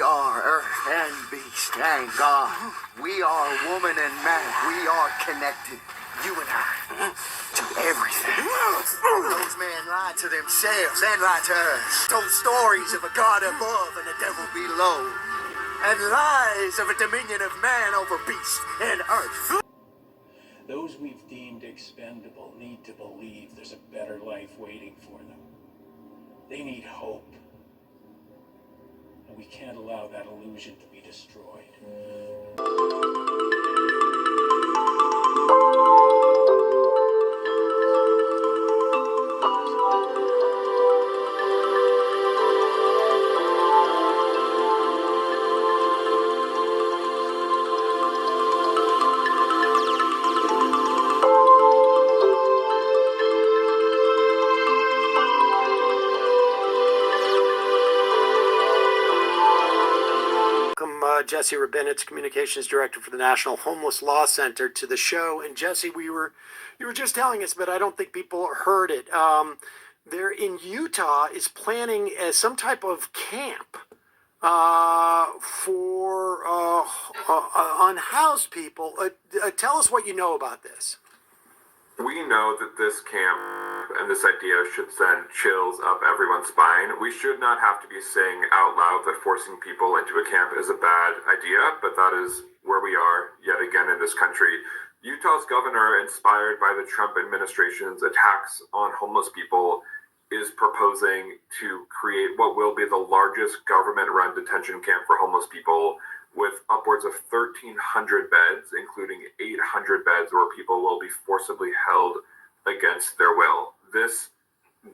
are earth and beast and God. We are woman and man. We are connected, you and I, to everything. Those men lie to themselves and lie to us. Told stories of a God above and a devil below. And lies of a dominion of man over beast and earth. Those we've deemed expendable need to believe there's a better life waiting for them. They need hope. And we can't allow that illusion to be destroyed. Jesse Rabinowitz, Communications Director for the National Homeless Law Center, to the show. And Jesse, you were just telling us, but I don't think people heard it. They're in Utah is planning some type of camp for unhoused people. Tell us what you know about this. We know that this camp and this idea should send chills up everyone's spine. We should not have to be saying out loud that forcing people into a camp is a bad idea, but that is where we are yet again in this country. Utah's governor, inspired by the Trump administration's attacks on homeless people, is proposing to create what will be the largest government-run detention camp for homeless people, with upwards of 1,300 beds, including 800 beds where people will be forcibly held against their will. This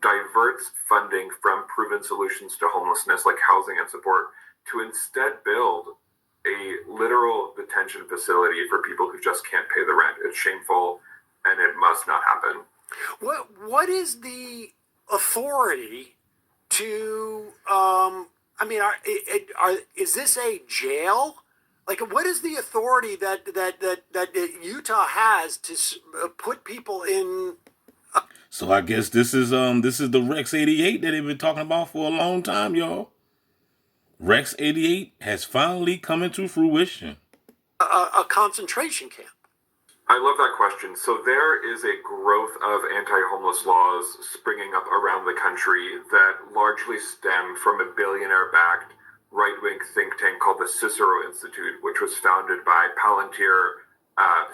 diverts funding from proven solutions to homelessness like housing and support to instead build a literal detention facility for people who just can't pay the rent. It's shameful and it must not happen. What is the authority to is this a jail? Like, what is the authority that Utah has to put people in? So I guess this is the Rex 88 that they've been talking about for a long time, y'all. Rex 88 has finally come into fruition. A concentration camp. I love that question. So there is a growth of anti-homeless laws springing up around the country that largely stem from a billionaire-backed right-wing think tank called the Cicero Institute, which was founded by Palantir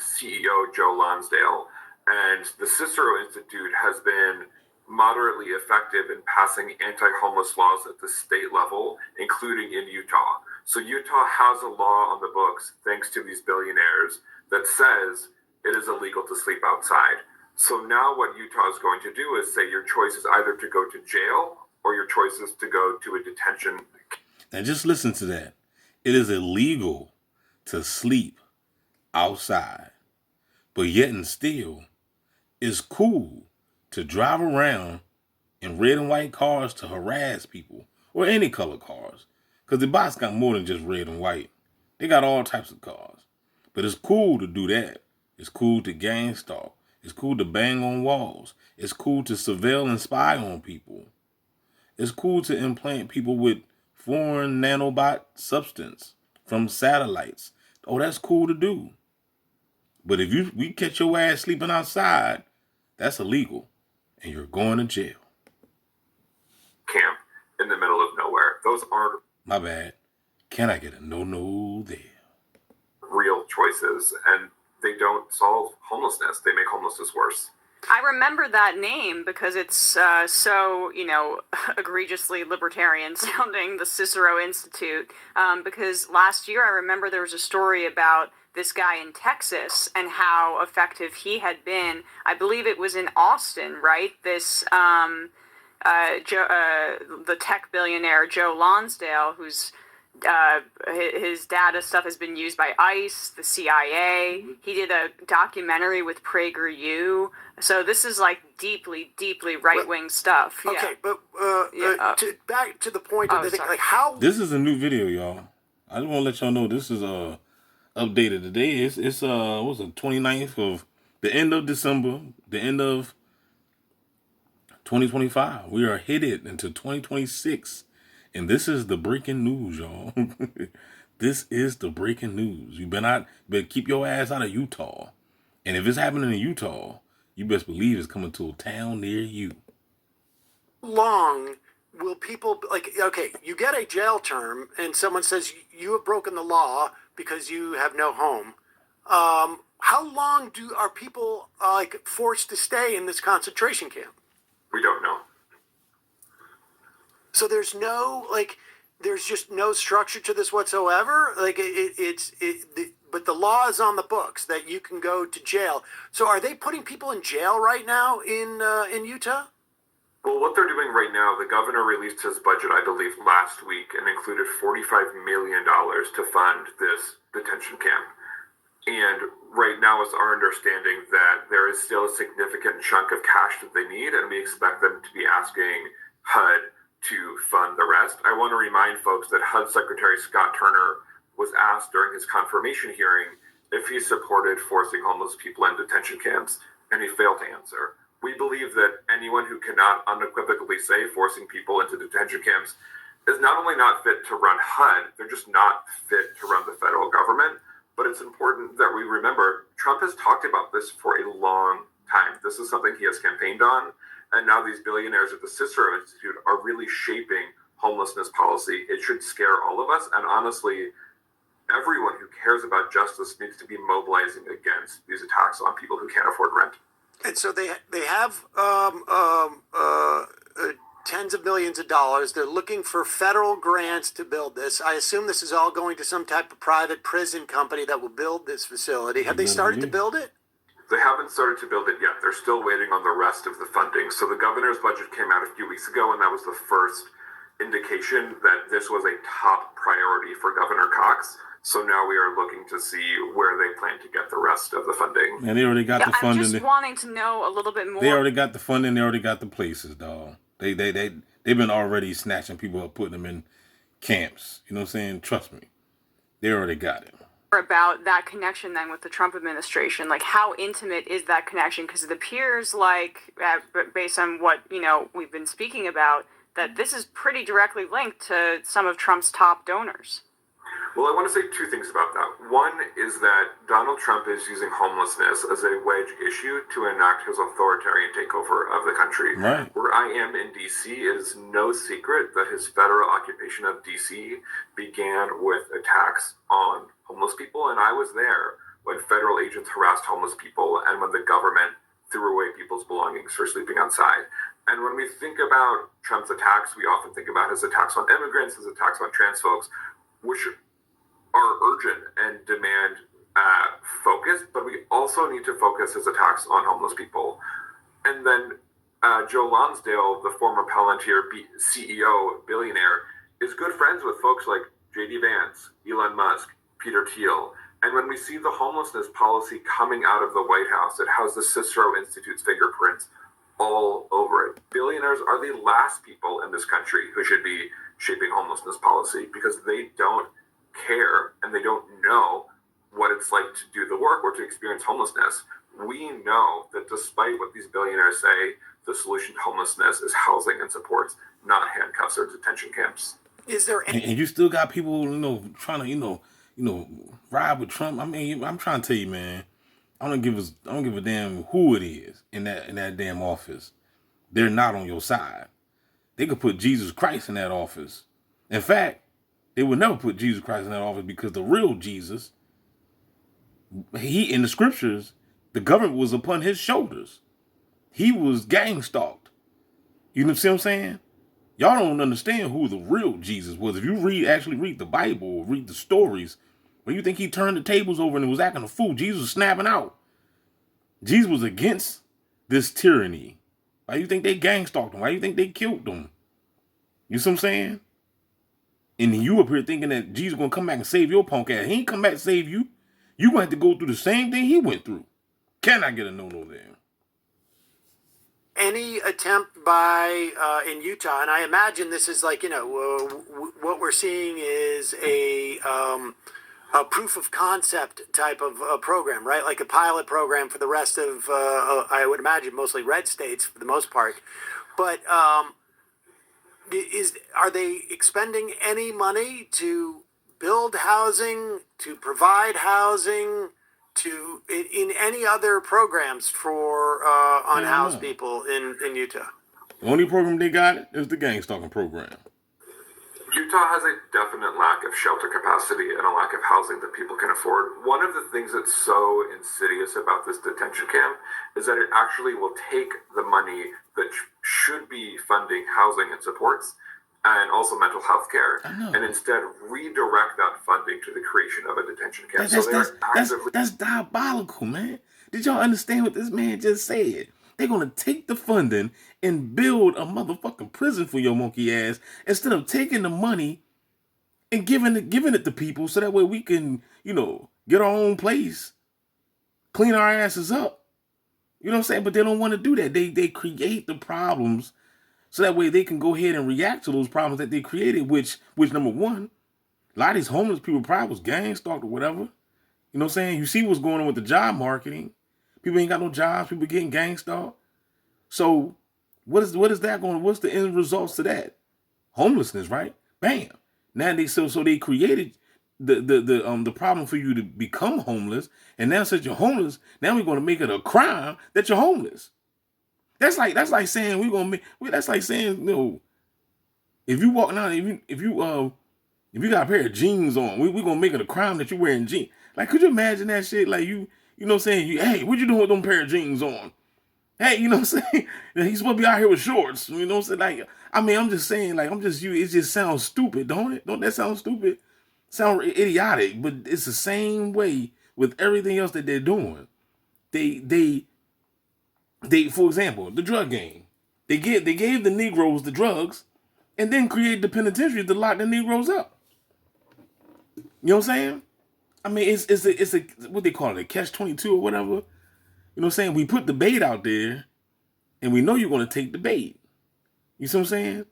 CEO Joe Lonsdale. And the Cicero Institute has been moderately effective in passing anti-homeless laws at the state level, including in Utah. So Utah has a law on the books, thanks to these billionaires, that says it is illegal to sleep outside. So now what Utah is going to do is say your choice is either to go to jail or your choice is to go to a detention. And just listen to that. It is illegal to sleep outside, but yet and still, it's cool to drive around in red and white cars to harass people, or any color cars, because the box got more than just red and white. They got all types of cars, but it's cool to do that. It's cool to gang stalk. It's cool to bang on walls. It's cool to surveil and spy on people. It's cool to implant people with foreign nanobot substance from satellites. Oh, that's cool to do. But if we catch your ass sleeping outside, that's illegal, and you're going to jail. Camp in the middle of nowhere. Those aren't... My bad. Can I get a no there? ...real choices, and they don't solve homelessness. They make homelessness worse. I remember that name because it's so, egregiously libertarian sounding, the Cicero Institute, because last year I remember there was a story about this guy in Texas and how effective he had been. I believe it was in Austin, right? This, the tech billionaire Joe Lonsdale, who's his data stuff has been used by ICE, the CIA. He did a documentary with PragerU. So this is like deeply right-wing stuff. Okay, yeah. But back to the point of the thing, like how... This is a new video, y'all. I just want to let y'all know this is updated today. It's what's the 29th of the end of December, the end of 2025. We are headed into 2026. And this is the breaking news, y'all. This is the breaking news. You better keep your ass out of Utah. And if it's happening in Utah, you best believe it's coming to a town near you. Long will people, like, okay, you get a jail term and someone says you have broken the law because you have no home. How long are people like forced to stay in this concentration camp? We don't know. So there's just no structure to this whatsoever. Like but the law is on the books that you can go to jail. So are they putting people in jail right now in Utah? Well, what they're doing right now, the governor released his budget, I believe, last week and included $45 million to fund this detention camp. And right now it's our understanding that there is still a significant chunk of cash that they need, and we expect them to be asking HUD to fund the rest. I want to remind folks that HUD Secretary Scott Turner was asked during his confirmation hearing if he supported forcing homeless people in detention camps, and he failed to answer. We believe that anyone who cannot unequivocally say forcing people into detention camps is not only not fit to run HUD, they're just not fit to run the federal government. But it's important that we remember Trump has talked about this for a long time. This is something he has campaigned on. And now these billionaires at the Cicero Institute are really shaping homelessness policy. It should scare all of us. And honestly, everyone who cares about justice needs to be mobilizing against these attacks on people who can't afford rent. And so they have tens of millions of dollars. They're looking for federal grants to build this. I assume this is all going to some type of private prison company that will build this facility. Have they started to build it? They haven't started to build it yet. They're still waiting on the rest of the funding. So the governor's budget came out a few weeks ago, and that was the first indication that this was a top priority for Governor Cox. So now we are looking to see where they plan to get the rest of the funding. And they already got the funding. I'm just wanting to know a little bit more. They already got the funding. They already got the places, dog. They've been already snatching people up, putting them in camps. You know what I'm saying? Trust me, they already got it. About that connection then with the Trump administration, like how intimate is that connection? Because it appears like, based on what we've been speaking about, that this is pretty directly linked to some of Trump's top donors. Well, I want to say two things about that. One is that Donald Trump is using homelessness as a wedge issue to enact his authoritarian takeover of the country. Right. Where I am in D.C., it is no secret that his federal occupation of D.C. began with attacks on homeless people, and I was there when federal agents harassed homeless people and when the government threw away people's belongings for sleeping outside. And when we think about Trump's attacks, we often think about his attacks on immigrants, his attacks on trans folks, which are urgent and demand focus, but we also need to focus his attacks on homeless people. And then Joe Lonsdale, the former Palantir CEO, billionaire, is good friends with folks like J.D. Vance, Elon Musk, Peter Thiel. And when we see the homelessness policy coming out of the White House, it has the Cicero Institute's fingerprints all over it. Billionaires are the last people in this country who should be shaping homelessness policy because they don't care and they don't know what it's like to do the work or to experience homelessness. We know that despite what these billionaires say, the solution to homelessness is housing and supports, not handcuffs or detention camps. Is there any... And you still got people, trying to, ride with Trump. I mean, I'm trying to tell you, man, I don't give a damn who it is in that damn office. They're not on your side. They could put Jesus Christ in that office. In fact, they would never put Jesus Christ in that office because the real Jesus, he in the scriptures, the government was upon his shoulders. He was gang stalked. You know what I'm saying? Y'all don't understand who the real Jesus was. If you actually read the Bible or read the stories, when you think he turned the tables over and was acting a fool, Jesus was snapping out. Jesus was against this tyranny. Why do you think they gang stalked him? Why do you think they killed him? You see what I'm saying? And you up here thinking that Jesus gonna come back and save your punk ass. He ain't come back to save you. You gonna have to go through the same thing he went through. Can I get a no-no there? Any attempt by in Utah, and I imagine this is like what we're seeing is a proof of concept type of program, right? Like a pilot program for the rest of I would imagine mostly red states for the most part. But are they expending any money to build housing, to provide housing, to in any other programs for unhoused no. people in Utah? The only program they got is the gang stalking program. Utah has a definite lack of shelter capacity and a lack of housing that people can afford. One of the things that's so insidious about this detention camp is that it actually will take the money that should be funding housing and supports and also mental health care, and instead redirect that funding to the creation of a detention camp. That's diabolical, man. Did y'all understand what this man just said? They're gonna take the funding and build a motherfucking prison for your monkey ass instead of taking the money and giving it to people so that way we can, get our own place, clean our asses up. You know what I'm saying? But they don't want to do that. They create the problems so that way they can go ahead and react to those problems that they created, which number one, a lot of these homeless people probably was gang stalked or whatever. You know what I'm saying? You see what's going on with the job marketing. People ain't got no jobs. People getting gang stalked. So what is that going? What's the end results to that? Homelessness, right? Bam. Now they created the problem for you to become homeless, and now since you're homeless, now we're going to make it a crime that you're homeless. That's like saying that's like saying if you walk down, if you got a pair of jeans on, we're gonna make it a crime that you're wearing jeans. Like, could you imagine that shit? Like you know what I'm saying? Hey, what you doing with them pair of jeans on? Hey, you know what I'm saying? He's supposed to be out here with shorts. You know what I'm saying? Like, I mean, I'm just saying, like, it just sounds stupid, don't it? Don't that sound stupid? Sound idiotic, but it's the same way with everything else that they're doing. They for example, the drug game. They gave the Negroes the drugs and then created the penitentiary to lock the Negroes up. You know what I'm saying? I mean, it's a what they call it, a catch-22 or whatever. You know what I'm saying? We put the bait out there, and we know you're going to take the bait. You see what I'm saying?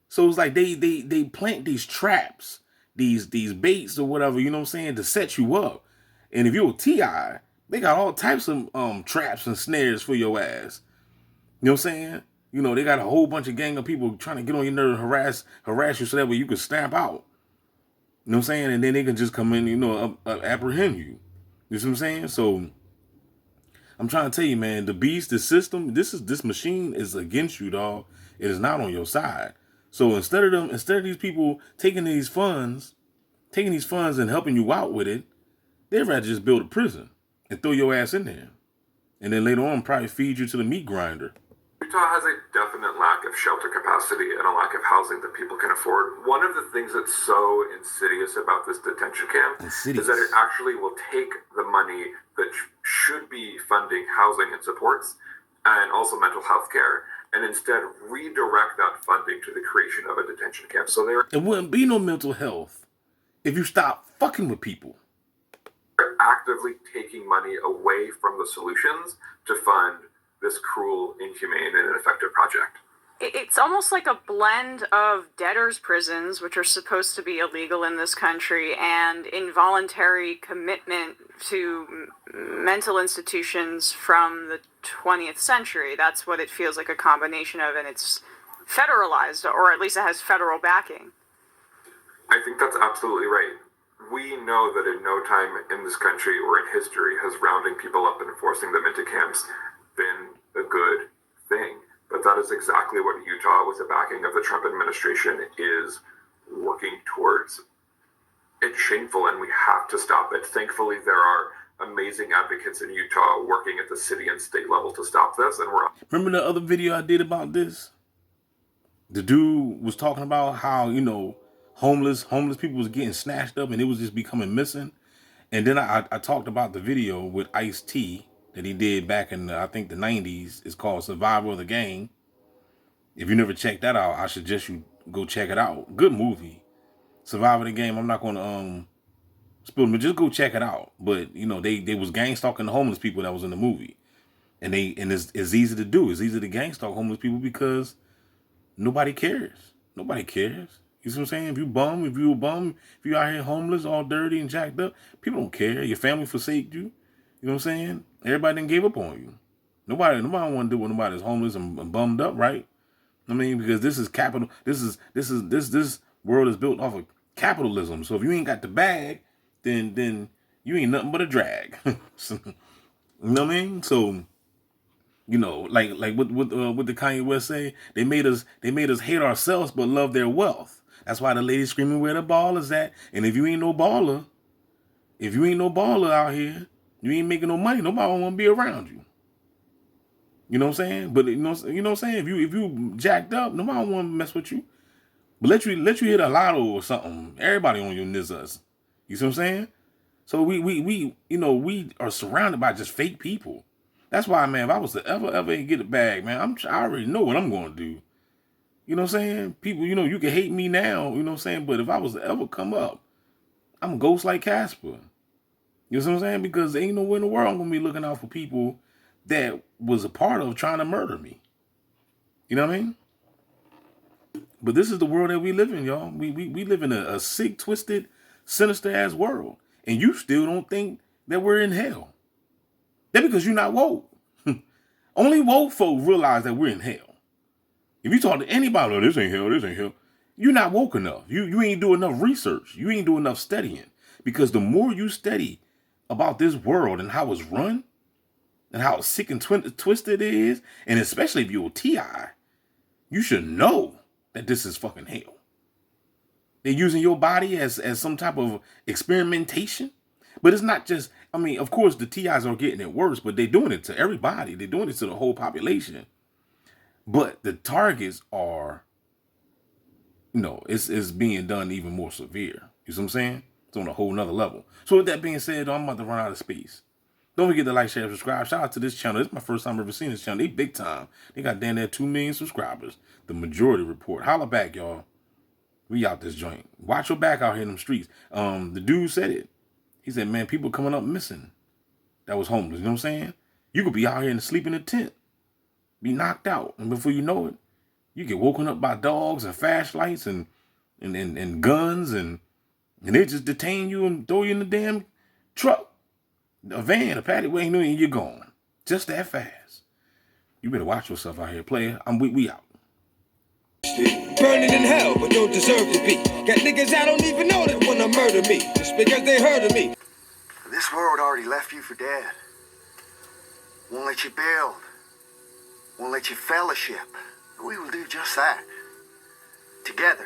So it's like they plant these traps, these baits or whatever, you know what I'm saying, to set you up. And if you're a T.I., they got all types of traps and snares for your ass. You know what I'm saying? They got a whole bunch of gang of people trying to get on your nerve, harass you so that way you can snap out. You know what I'm saying? And then they can just come in, apprehend you. You see what I'm saying? So I'm trying to tell you, man, the beast, the system, this machine is against you, dog. It is not on your side. So instead of these people taking these funds and helping you out with it, they'd rather just build a prison and throw your ass in there. And then later on probably feed you to the meat grinder. Utah has a definite lack of shelter capacity and a lack of housing that people can afford. One of the things that's so insidious about this detention camp is that it actually will take the money that should be funding housing and supports and also mental health care, and instead redirect that funding to the creation of a detention camp. So there wouldn't be no mental health if you stop fucking with people. They're actively taking money away from the solutions to fund this cruel, inhumane, and ineffective project. It's almost like a blend of debtors' prisons, which are supposed to be illegal in this country, and involuntary commitment to mental institutions from the 20th century. That's what it feels like, a combination of, and it's federalized, or at least it has federal backing. I think that's absolutely right. We know that in no time in this country or in history has rounding people up and forcing them into camps been a good thing. But that is exactly what Utah, with the backing of the Trump administration, is working towards. It's shameful, and we have to stop it. Thankfully, there are amazing advocates in Utah working at the city and state level to stop this, and we're... Remember the other video I did about this? The dude was talking about how, homeless people was getting snatched up and it was just becoming missing. And then I talked about the video with Ice-T that he did back in, I think, the 90s. It's called Survival of the Gang. If you never checked that out, I suggest you go check it out. Good movie. Survival of the Game. I'm not going to spill, but just go check it out. But, they was gang stalking the homeless people that was in the movie. And it's easy to do. It's easy to gang stalk homeless people because nobody cares. Nobody cares. You see what I'm saying? If you a bum, if you out here homeless, all dirty and jacked up, people don't care. Your family forsake you. You know what I'm saying? Everybody done gave up on you. Nobody want to do with nobody's homeless and bummed up, right? I mean, because this is capital. This world is built off of capitalism. So if you ain't got the bag, then you ain't nothing but a drag. So, you know what I mean? So, you know, like what the Kanye West say, they made us hate ourselves but love their wealth. That's why the lady screaming where the ball is at. And if you ain't no baller out here, you ain't making no money. Nobody want to be around you. You know what I'm saying? But you know what I'm saying? If you jacked up, nobody want to mess with you. But let you hit a lotto or something. Everybody on your nizzas. You see what I'm saying? So we are surrounded by just fake people. That's why, man, if I was to ever get a bag, man, I already know what I'm going to do. You know what I'm saying? People, you can hate me now, you know what I'm saying? But if I was to ever come up, I'm a ghost like Casper. You know what I'm saying? Because ain't nowhere in the world I'm going to be looking out for people that was a part of trying to murder me. You know what I mean? But this is the world that we live in, y'all. We live in a sick, twisted, sinister-ass world. And you still don't think that we're in hell. That's because you're not woke. Only woke folk realize that we're in hell. If you talk to anybody, oh, this ain't hell, you're not woke enough. You ain't do enough research. You ain't do enough studying. Because the more you study about this world and how it's run, and how sick and twisted it is, and especially if you're a TI, you should know that this is fucking hell. They're using your body as some type of experimentation. But it's not just, I mean, of course the TIs are getting it worse, but they're doing it to everybody. They're doing it to the whole population. But the targets are, it's being done even more severe. You see what I'm saying? It's on a whole nother level. So with that being said, I'm about to run out of space. Don't forget to like, share, subscribe. Shout out to this channel. This is my first time ever seeing this channel. They big time. They got damn near 2 million subscribers. The Majority Report. Holla back, y'all. We out this joint. Watch your back out here in them streets. The dude said it. He said, man, people coming up missing. That was homeless. You know what I'm saying? You could be out here and sleep in a tent. Be knocked out. And before you know it, you get woken up by dogs and flashlights and guns and they just detain you and throw you in the damn truck. A van, a paddy wagon, and you're gone. Just that fast. You better watch yourself out here, player. We out. Burning in hell, but don't deserve to be. Got niggas I don't even know that wanna murder me just because they heard of me. This world already left you for dead. Won't let you build. Won't let you fellowship. We will do just that. Together.